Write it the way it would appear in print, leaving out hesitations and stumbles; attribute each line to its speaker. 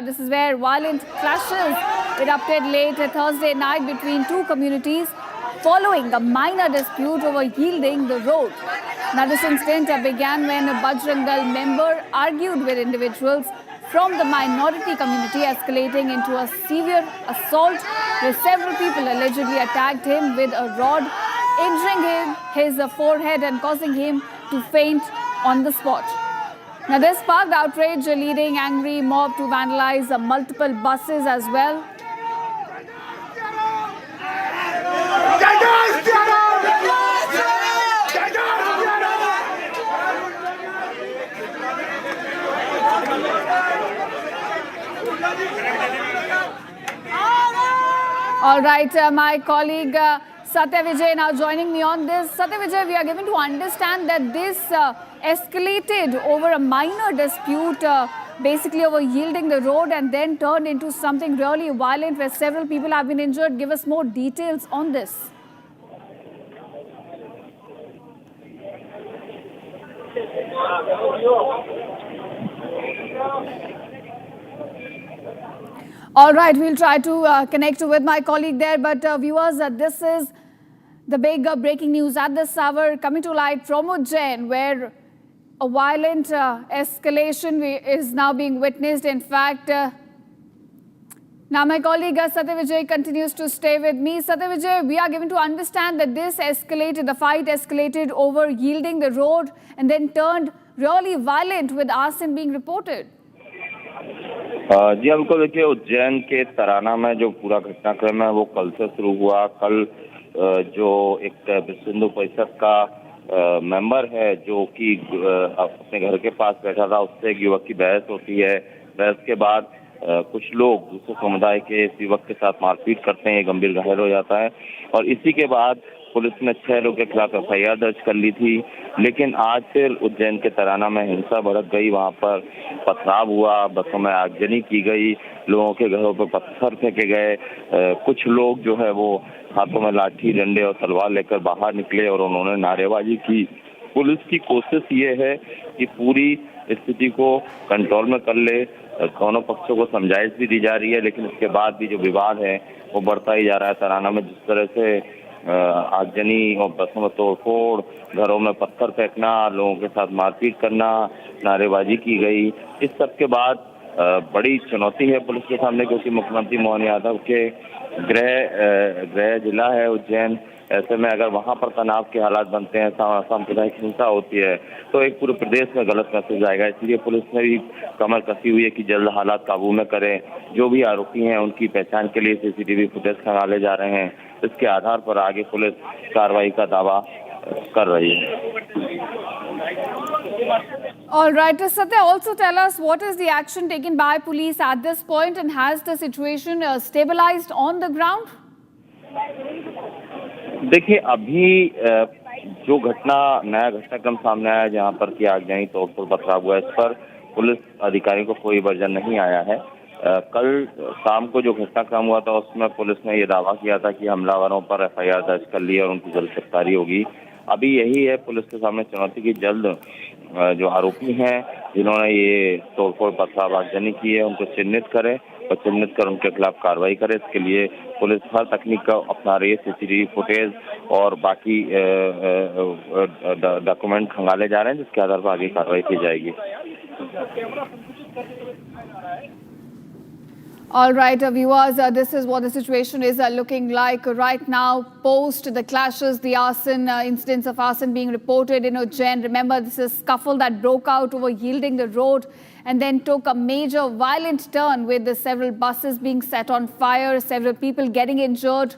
Speaker 1: area. This is where violent clashes erupted late Thursday night between two communities following a minor dispute over yielding the road. Now, this incident began when a Bajrang Dal member argued with individuals from the minority community, escalating into a severe assault where several people allegedly attacked him with a rod, injuring him, his forehead and causing him to faint on the spot. Now, this sparked outrage, leading angry mob to vandalize multiple buses as well. All right, my colleague Satya Vijay now joining me on this. Satya Vijay, we are given to understand that this escalated over a minor dispute, basically over yielding the road, and then turned into something really violent where several people have been injured. Give us more details on this. All right, we'll try to connect with my colleague there. But viewers, this is the big breaking news at this hour coming to light from Ujjain, where a violent escalation is now being witnessed. In fact, now my colleague Satya Vijay continues to stay with me. Satya Vijay, we are given to understand that this escalated, the fight escalated over yielding the road and then turned really violent with arson being reported.
Speaker 2: जी हाँ, बिल्कुल। देखिए, उज्जैन के तराना में जो पूरा घटनाक्रम है वो कल से शुरू हुआ। कल जो एक विश्व परिषद का मेंबर है जो कि अपने घर के पास बैठा था, उससे एक युवक की बहस होती है। बहस के बाद कुछ लोग दूसरे समुदाय के युवक के साथ मारपीट करते हैं, गंभीर घायल हो जाता है और इसी के बाद पुलिस ने 6 लोगों के खिलाफ एफआईआर दर्ज कर ली थी। लेकिन आज फिर उज्जैन के तराना में हिंसा भड़क गई, वहां पर पथराव हुआ, बसों में आगजनी की गई, लोगों के घरों पर पत्थर फेंके गए। कुछ लोग जो है वो हाथों में लाठी, डंडे और तलवार लेकर बाहर निकले और उन्होंने नारेबाजी की। पुलिस की कोशिश ये है कि पूरी स्थिति को कंट्रोल में कर ले। दोनों पक्षों को समझाइश भी दी जा रही है, लेकिन इसके बाद भी जो विवाद है वो बढ़ता ही जा रहा है। तराना में जिस तरह से आगजनी और बसों में तोड़फोड़, घरों में पत्थर फेंकना, लोगों के साथ मारपीट करना, नारेबाजी की गई, इस सब के बाद बड़ी चुनौती है पुलिस के सामने, क्योंकि मुख्यमंत्री मोहन यादव के गृह जिला है उज्जैन। ऐसे में अगर वहां पर तनाव के हालात बनते हैं, सांप्रदायिक हिंसा होती है, तो एक पूरे प्रदेश में गलत मैसेज आएगा। इसलिए पुलिस ने भी कमर कसी हुई है कि जल्द हालात काबू में करें। जो भी आरोपी हैं उनकी पहचान के लिए सीसीटीवी फुटेज खंगाले जा रहे हैं। इसके आधार पर आगे पुलिस कार्रवाई का दावा कर रही है।
Speaker 1: All right, Satya, also tell us what is the action taken by police at this point, and has the situation stabilized on the ground?
Speaker 2: देखिए, अभी जो नया घटनाक्रम सामने आया जहां पर कि आगजनी तोड़फोड़ पथराव हुआ, इस पर पुलिस अधिकारियों को कोई वर्जन नहीं आया है। कल शाम को जो घटनाक्रम हुआ था उसमें पुलिस ने ये दावा किया था कि हमलावरों पर एफआईआर दर्ज कर ली और उनकी जल्द गिरफ्तारी होगी। अभी यही है पुलिस के सामने चुनौती की, जल्द जो आरोपी हैं जिन्होंने ये तोड़फोड़ पथराव आगजनी की है उनको चिन्हित करें और चिन्हित कर उनके खिलाफ कार्रवाई करे। इसके लिए पुलिस हर तकनीक का अपना रही है। सीसीटीवी फुटेज और बाकी डॉक्यूमेंट खंगाले जा रहे हैं, जिसके आधार पर आगे कार्रवाई की जाएगी।
Speaker 1: All right, viewers, this is what the situation is looking like right now post the clashes, the arson, incidents of arson being reported in Ujjain. Remember, this is a scuffle that broke out over yielding the road and then took a major violent turn with several buses being set on fire, several people getting injured.